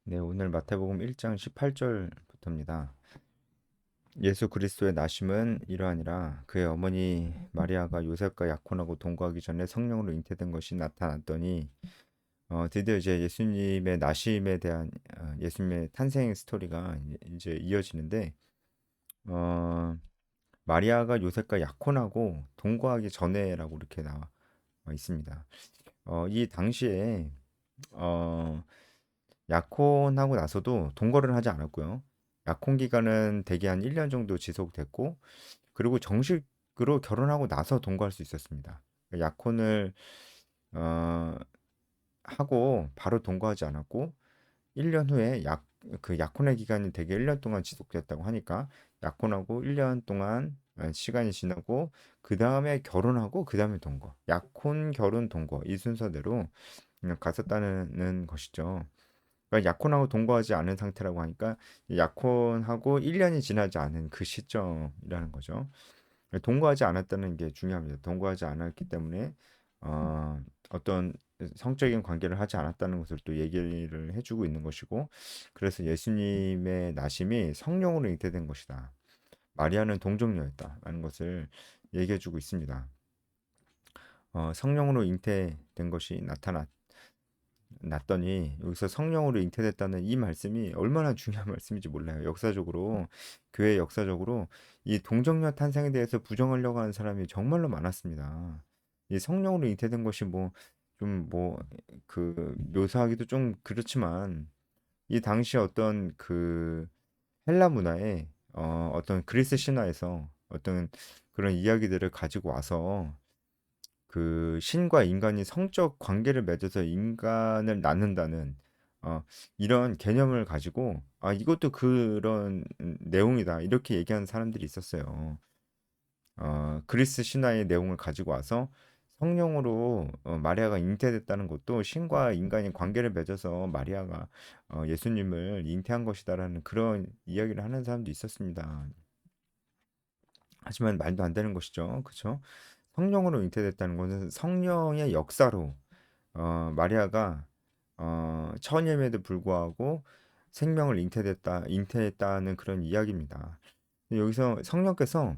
네, 오늘 마태복음 1장 18절부터입니다. 예수 그리스도의 나심은 이러하니라. 그의 어머니 마리아가 요셉과 약혼하고 동거하기 전에 성령으로 잉태된 것이 나타났더니 드디어 이제 예수님의 나심에 대한 예수님의 탄생 스토리가 이제 이어지는데 어, 마리아가 요셉과 약혼하고 동거하기 전에라고 이렇게 나와 있습니다. 이 당시에 어, 약혼하고 나서도 동거를 하지 않았고요. 약혼 기간은 대개 한 1년 정도 지속됐고, 그리고 정식으로 결혼하고 나서 동거할 수 있었습니다. 약혼을 어, 하고 바로 동거하지 않았고, 1년 후에 그 약혼의 기간이 대개 1년 동안 지속됐다고 하니까 약혼하고 1년 동안 시간이 지나고 그 다음에 결혼하고 그 다음에 동거. 약혼, 결혼, 동거 이 순서대로 그냥 갔었다는 것이죠. 그러니까 약혼하고 동거하지 않은 상태라고 하니까 약혼하고 1년이 지나지 않은 그 시점이라는 거죠. 동거하지 않았다는 게 중요합니다. 동거하지 않았기 때문에 어, 어떤 성적인 관계를 하지 않았다는 것을 또 얘기를 해주고 있는 것이고, 그래서 예수님의 나심이 성령으로 잉태된 것이다. 마리아는 동정녀였다라는 것을 얘기해주고 있습니다. 성령으로 잉태된 것이 났더니 여기서 성령으로 잉태됐다는 이 말씀이 얼마나 중요한 말씀인지 몰라요. 역사적으로 교회 역사적으로 이 동정녀 탄생에 대해서 부정하려고 하는 사람이 정말로 많았습니다. 이 성령으로 잉태된 것이 뭐 좀 뭐 그 묘사하기도 좀 그렇지만 이 당시 어떤 그 헬라 문화에 어떤 그리스 신화에서 어떤 그런 이야기들을 가지고 와서 그 신과 인간이 성적 관계를 맺어서 인간을 낳는다는 어, 이런 개념을 가지고 이것도 그런 내용이다 이렇게 얘기하는 사람들이 있었어요. 그리스 신화의 내용을 가지고 와서 성령으로 마리아가 잉태됐다는 것도 신과 인간이 관계를 맺어서 마리아가 예수님을 잉태한 것이다라는 그런 이야기를 하는 사람도 있었습니다. 하지만 말도 안 되는 것이죠. 그렇죠? 성령으로 잉태됐다는 것은 성령의 역사로 마리아가 처녀임에도 불구하고 생명을 잉태했다는 그런 이야기입니다. 여기서 성령께서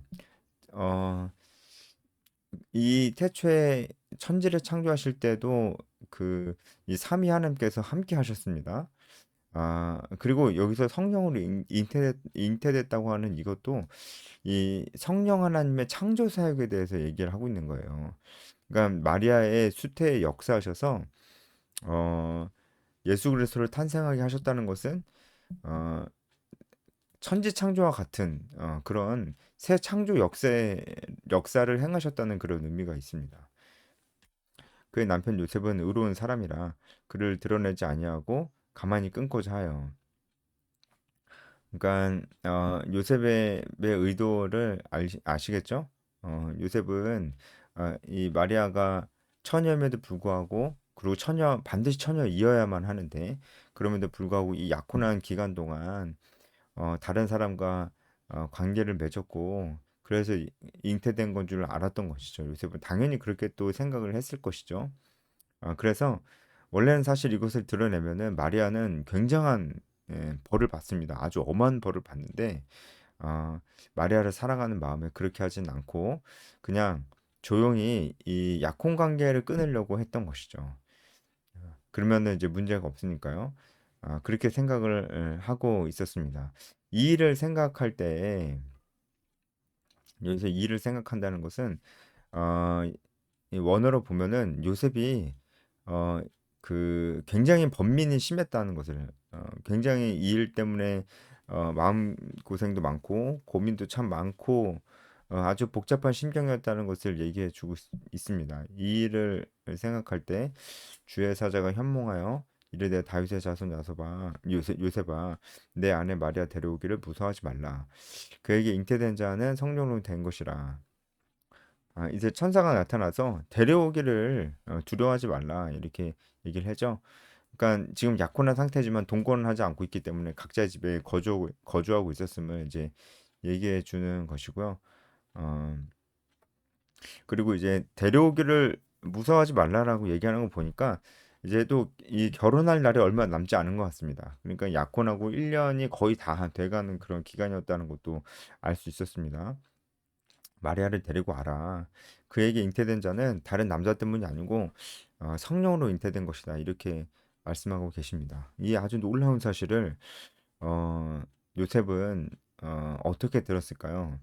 어, 이 태초에 천지를 창조하실 때도 그 이 삼위 하나님께서 함께 하셨습니다. 그리고 여기서 성령으로 잉태됐다고 하는 이것도 이 성령 하나님의 창조 사역에 대해서 얘기를 하고 있는 거예요. 그러니까 마리아의 수태에 역사하셔서 어, 예수 그리스도를 탄생하게 하셨다는 것은 어, 천지 창조와 같은 그런 새 창조 역사를 행하셨다는 그런 의미가 있습니다. 그의 남편 요셉은 의로운 사람이라 그를 드러내지 아니하고 가만히 끊고자 하여. 그러니까 요셉의 의도를 아시겠죠? 요셉은 이 마리아가 처녀임에도 불구하고, 그리고 반드시 처녀이어야만 하는데, 그럼에도 불구하고 이 약혼한 기간 동안 다른 사람과 관계를 맺었고, 그래서 잉태된 건 줄 알았던 것이죠. 요셉은 당연히 그렇게 또 생각을 했을 것이죠. 그래서 원래는 사실 이것을 드러내면은 마리아는 굉장한 벌을 받습니다. 아주 엄한 벌을 받는데 마리아를 사랑하는 마음에 그렇게 하진 않고 그냥 조용히 이 약혼 관계를 끊으려고 했던 것이죠. 그러면은 이제 문제가 없으니까요. 그렇게 생각을 하고 있었습니다. 이 일을 생각할 때 여기서 이 일을 생각한다는 것은 어, 이 원어로 보면은 요셉이 어, 그 굉장히 번민이 심했다는 것을 굉장히 이 일 때문에 마음 고생도 많고 고민도 참 많고 아주 복잡한 심경이었다는 것을 얘기해 주고 있습니다. 이 일을 생각할 때 주의 사자가 현몽하여 이르되 다윗의 자손 요셉아 내 아내 마리아 데려오기를 무서워하지 말라. 그에게 잉태된 자는 성령으로 된 것이라. 이제 천사가 나타나서 데려오기를 두려워하지 말라 이렇게 얘기를 하죠. 그러니까 지금 약혼한 상태지만 동거는 하지 않고 있기 때문에 각자의 집에 거주하고 있었음을 이제 얘기해 주는 것이고요. 어, 그리고 이제 데려오기를 무서워하지 말라라고 얘기하는 거 보니까 이제 또 이 결혼할 날이 얼마 남지 않은 것 같습니다. 그러니까 약혼하고 1년이 거의 다 돼가는 그런 기간이었다는 것도 알 수 있었습니다. 마리아를 데리고 와라. 그에게 잉태된 자는 다른 남자 때문이 아니고 성령으로 잉태된 것이다. 이렇게 말씀하고 계십니다. 이 아주 놀라운 사실을 어, 요셉은 어떻게 들었을까요?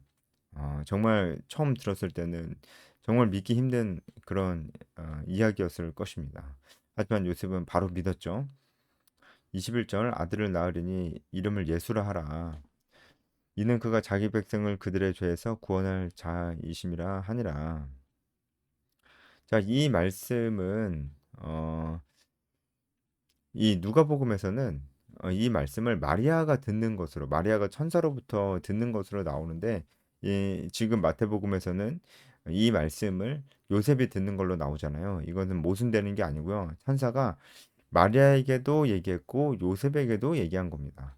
정말 처음 들었을 때는 정말 믿기 힘든 그런 이야기였을 것입니다. 하지만 요셉은 바로 믿었죠. 21절 아들을 낳으리니 이름을 예수라 하라. 이는 그가 자기 백성을 그들의 죄에서 구원할 자이심이라 하니라. 자, 이 말씀은 이 누가복음에서는 이 말씀을 마리아가 듣는 것으로 마리아가 천사로부터 듣는 것으로 나오는데 지금 마태복음에서는 이 말씀을 요셉이 듣는 걸로 나오잖아요. 이거는 모순되는 게 아니고요. 천사가 마리아에게도 얘기했고 요셉에게도 얘기한 겁니다.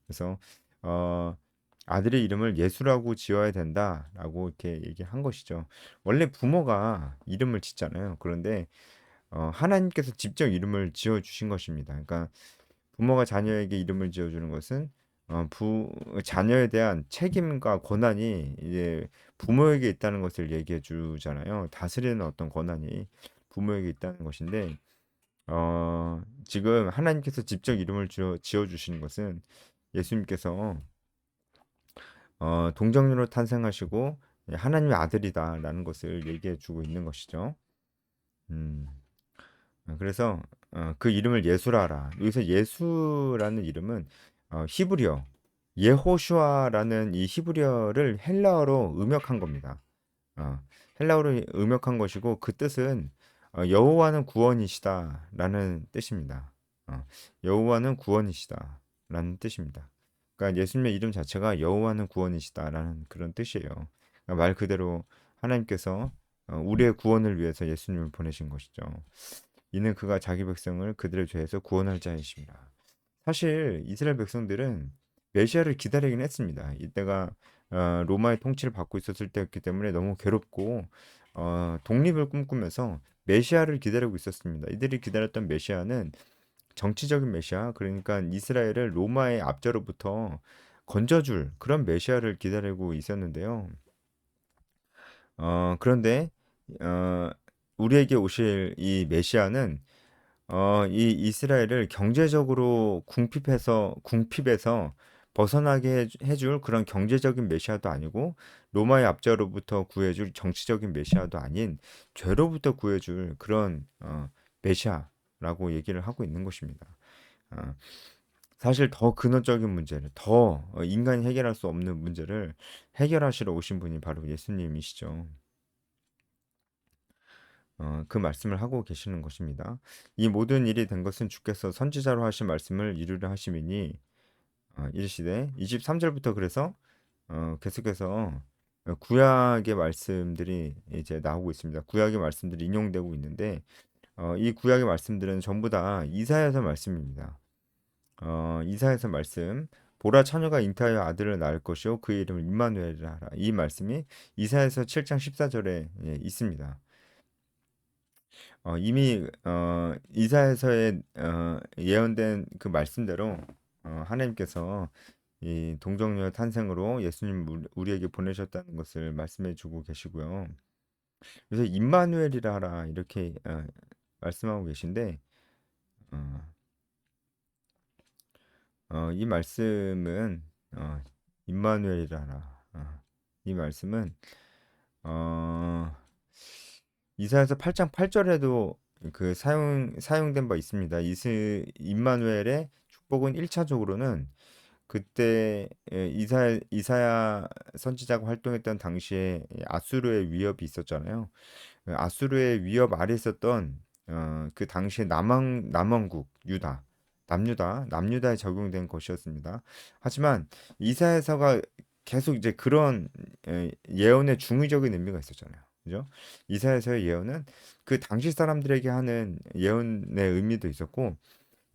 그래서 어, 아들의 이름을 예수라고 지어야 된다라고 이렇게 얘기한 것이죠. 원래 부모가 이름을 짓잖아요. 그런데 하나님께서 직접 이름을 지어 주신 것입니다. 그러니까 부모가 자녀에게 이름을 지어 주는 것은 자녀에 대한 책임과 권한이 이제 부모에게 있다는 것을 얘기해 주잖아요. 다스리는 어떤 권한이 부모에게 있다는 것인데 지금 하나님께서 직접 이름을 지어 주시는 것은 예수님께서 동정녀로 탄생하시고 하나님의 아들이다라는 것을 얘기해 주고 있는 것이죠. 음, 그래서 그 이름을 예수라라. 여기서 예수라는 이름은 히브리어 예호슈아라는 이 히브리어를 헬라어로 음역한 겁니다. 어, 헬라어로 음역한 것이고 그 뜻은 여호와는 구원이시다라는 뜻입니다. 여호와는 구원이시다라는 뜻입니다. 그러니까 예수님의 이름 자체가 여호와는 구원이시다라는 그런 뜻이에요. 그러니까 말 그대로 하나님께서 우리의 구원을 위해서 예수님을 보내신 것이죠. 이는 그가 자기 백성을 그들의 죄에서 구원할 자이십니다. 사실 이스라엘 백성들은 메시아를 기다리긴 했습니다. 이때가 로마의 통치를 받고 있었을 때였기 때문에 너무 괴롭고 독립을 꿈꾸면서 메시아를 기다리고 있었습니다. 이들이 기다렸던 메시아는 정치적인 메시아, 그러니까 이스라엘을 로마의 압제로부터 건져줄 그런 메시아를 기다리고 있었는데요. 그런데 어, 우리에게 오실 이 메시아는 이 이스라엘을 경제적으로 궁핍에서 벗어나게 해줄 그런 경제적인 메시아도 아니고 로마의 압제로부터 구해줄 정치적인 메시아도 아닌 죄로부터 구해줄 그런 메시아라고 얘기를 하고 있는 것입니다. 어, 사실 더 근원적인 문제를 더 인간이 해결할 수 없는 문제를 해결하시러 오신 분이 바로 예수님이시죠. 그 말씀을 하고 계시는 것입니다. 이 모든 일이 된 것은 주께서 선지자로 하신 말씀을 이루려 하심이니 이르시되 23절부터 그래서 계속해서 구약의 말씀들이 이제 나오고 있습니다. 구약의 말씀들이 인용되고 있는데 이 구약의 말씀들은 전부 다 이사야서 말씀입니다. 이사야서 말씀 보라 처녀가 잉태하여 아들을 낳을 것이요 그의 이름을 임마누엘이라 하라. 이 말씀이 이사야서 7장 14절에 있습니다. 이미 이사야서에 예언된 그 말씀대로 하나님께서 이 동정녀 탄생으로 예수님 우리에게 보내셨다는 것을 말씀해 주고 계시고요. 그래서 임마누엘이라 하라 이렇게 말씀하고 계신데 어, 이 말씀은 임마누엘이라 하라. 이 말씀은 어, 이사야서 8장 8절에도 그 사용된 바 있습니다. 임마누엘의 축복은 1차적으로는 그때 이사야 선지자가 활동했던 당시에 아수르의 위협이 있었잖아요. 아수르의 위협 아래 있었던 그 당시에 남왕국 유다, 남유다에 적용된 것이었습니다. 하지만 이사야서가 계속 이제 그런 예언의 중의적인 의미가 있었잖아요. 그죠? 이사야서의 예언은 그 당시 사람들에게 하는 예언의 의미도 있었고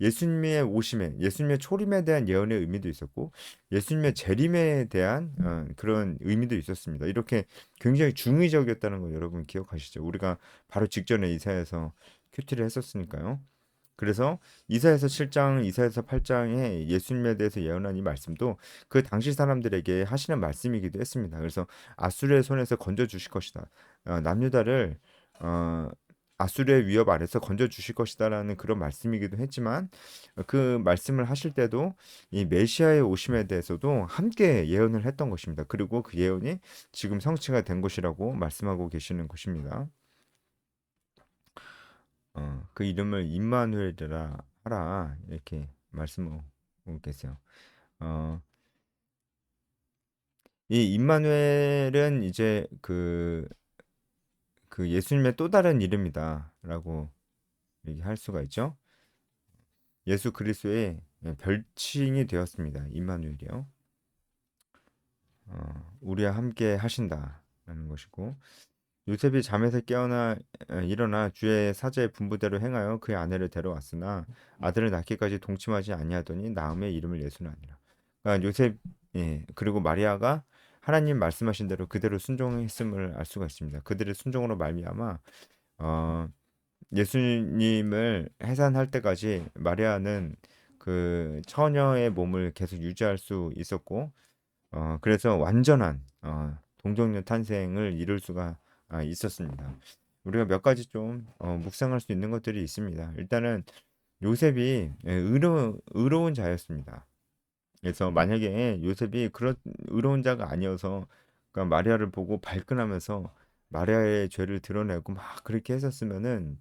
예수님의 오심에 예수님의 초림에 대한 예언의 의미도 있었고 예수님의 재림에 대한 그런 의미도 있었습니다. 이렇게 굉장히 중의적이었다는 거 여러분 기억하시죠? 우리가 바로 직전에 이사야서 큐티를 했었으니까요. 그래서 이사야서 7장, 이사야서 8장에 예수님에 대해서 예언한 이 말씀도 그 당시 사람들에게 하시는 말씀이기도 했습니다. 그래서 아수르의 손에서 건져 주실 것이다. 남유다를 어, 아수르의 위협 아래서 건져 주실 것이다라는 그런 말씀이기도 했지만 그 말씀을 하실 때도 이 메시아의 오심에 대해서도 함께 예언을 했던 것입니다. 그리고 그 예언이 지금 성취가 된 것이라고 말씀하고 계시는 것입니다. 그 이름을 임마누엘이라 하라 이렇게 말씀하고 계세요. 어, 이 임마누엘은 이제 그 예수님의 또 다른 이름이다라고 얘기할 수가 있죠. 예수 그리스도의 별칭이 되었습니다. 임마누엘이요. 우리와 함께 하신다라는 것이고 요셉이 잠에서 깨어나 일어나 주의 사제의 분부대로 행하여 그의 아내를 데려왔으나 아들을 낳기까지 동침하지 아니하더니 나음의 이름을 예수는 아니라. 그러니까 요셉 그리고 마리아가 하나님 말씀하신 대로 그대로 순종했음을 알 수가 있습니다. 그들의 순종으로 말미암아 어, 예수님을 해산할 때까지 마리아는 그 처녀의 몸을 계속 유지할 수 있었고 그래서 완전한 동정녀 탄생을 이룰 수가 있었습니다. 우리가 몇 가지 좀 묵상할 수 있는 것들이 있습니다. 일단은 요셉이 의로운 자였습니다. 그래서 만약에 요셉이 그런 의로운 자가 아니어서 그러니까 마리아를 보고 발끈하면서 마리아의 죄를 드러내고 막 그렇게 했었으면은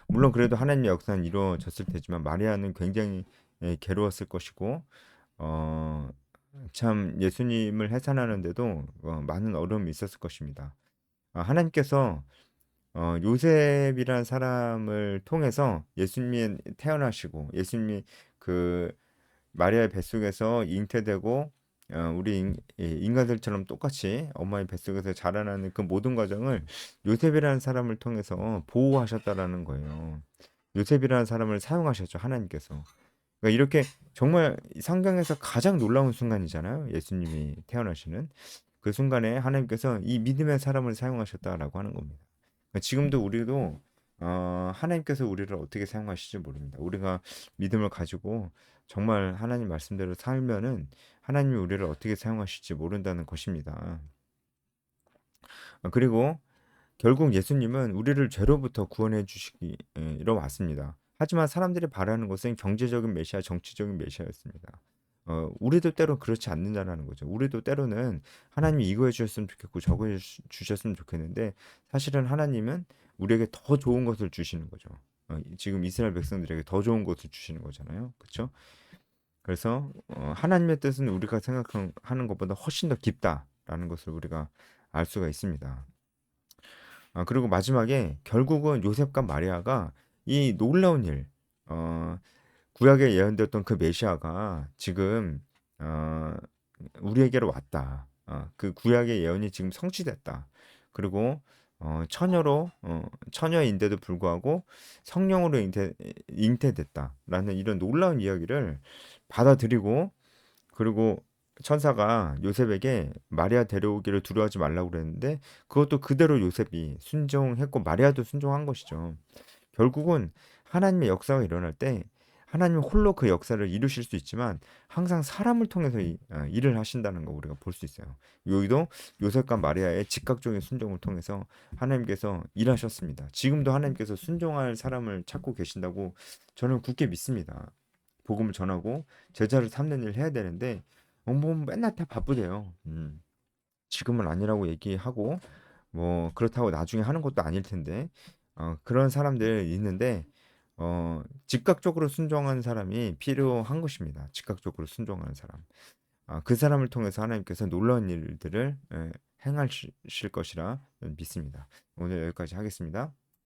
물론 그래도 하나님의 역사는 이루어졌을 테지만 마리아는 굉장히 괴로웠을 것이고 어, 참 예수님을 해산하는데도 많은 어려움이 있었을 것입니다. 하나님께서 요셉이라는 사람을 통해서 예수님이 태어나시고 예수님이 그 마리아의 뱃속에서 잉태되고 우리 인간들처럼 똑같이 엄마의 뱃속에서 자라나는 그 모든 과정을 요셉이라는 사람을 통해서 보호하셨다라는 거예요. 요셉이라는 사람을 사용하셨죠, 하나님께서. 그러니까 이렇게 정말 성경에서 가장 놀라운 순간이잖아요. 예수님이 태어나시는 그 순간에 하나님께서 이 믿음의 사람을 사용하셨다라고 하는 겁니다. 그러니까 지금도 우리도 하나님께서 우리를 어떻게 사용하실지 모릅니다. 우리가 믿음을 가지고 정말 하나님 말씀대로 살면은 하나님이 우리를 어떻게 사용하실지 모른다는 것입니다. 그리고 결국 예수님은 우리를 죄로부터 구원해 주시기로 왔습니다. 하지만 사람들이 바라는 것은 경제적인 메시아, 정치적인 메시아였습니다. 우리도 때로 그렇지 않는다라는 거죠. 우리도 때로는 하나님이 이거 해주셨으면 좋겠고 저거 해주셨으면 좋겠는데 사실은 하나님은 우리에게 더 좋은 것을 주시는 거죠. 지금 이스라엘 백성들에게 더 좋은 것을 주시는 거잖아요. 그렇죠? 그래서 하나님의 뜻은 우리가 생각하는 것보다 훨씬 더 깊다라는 것을 우리가 알 수가 있습니다. 그리고 마지막에 결국은 요셉과 마리아가 이 놀라운 일, 어, 구약에 예언되었던 그 메시아가 지금 어, 우리에게로 왔다. 그 구약의 예언이 지금 성취됐다. 그리고 처녀인데도 불구하고 성령으로 잉태됐다라는 이런 놀라운 이야기를 받아들이고 그리고 천사가 요셉에게 마리아 데려오기를 두려워하지 말라고 그랬는데 그것도 그대로 요셉이 순종했고 마리아도 순종한 것이죠. 결국은 하나님의 역사가 일어날 때 하나님은 홀로 그 역사를 이루실 수 있지만 항상 사람을 통해서 일을 하신다는 거 우리가 볼 수 있어요. 여기도 요셉과 마리아의 즉각적인 순종을 통해서 하나님께서 일하셨습니다. 지금도 하나님께서 순종할 사람을 찾고 계신다고 저는 굳게 믿습니다. 복음을 전하고 제자를 삼는 일을 해야 되는데 뭐 맨날 다 바쁘대요. 지금은 아니라고 얘기하고 뭐 그렇다고 나중에 하는 것도 아닐 텐데 그런 사람들 있는데 즉각적으로 순종하는 사람이 필요한 것입니다. 즉각적으로 순종하는 사람. 그 사람을 통해서 하나님께서 놀라운 일들을 행하실 것이라 믿습니다. 오늘 여기까지 하겠습니다.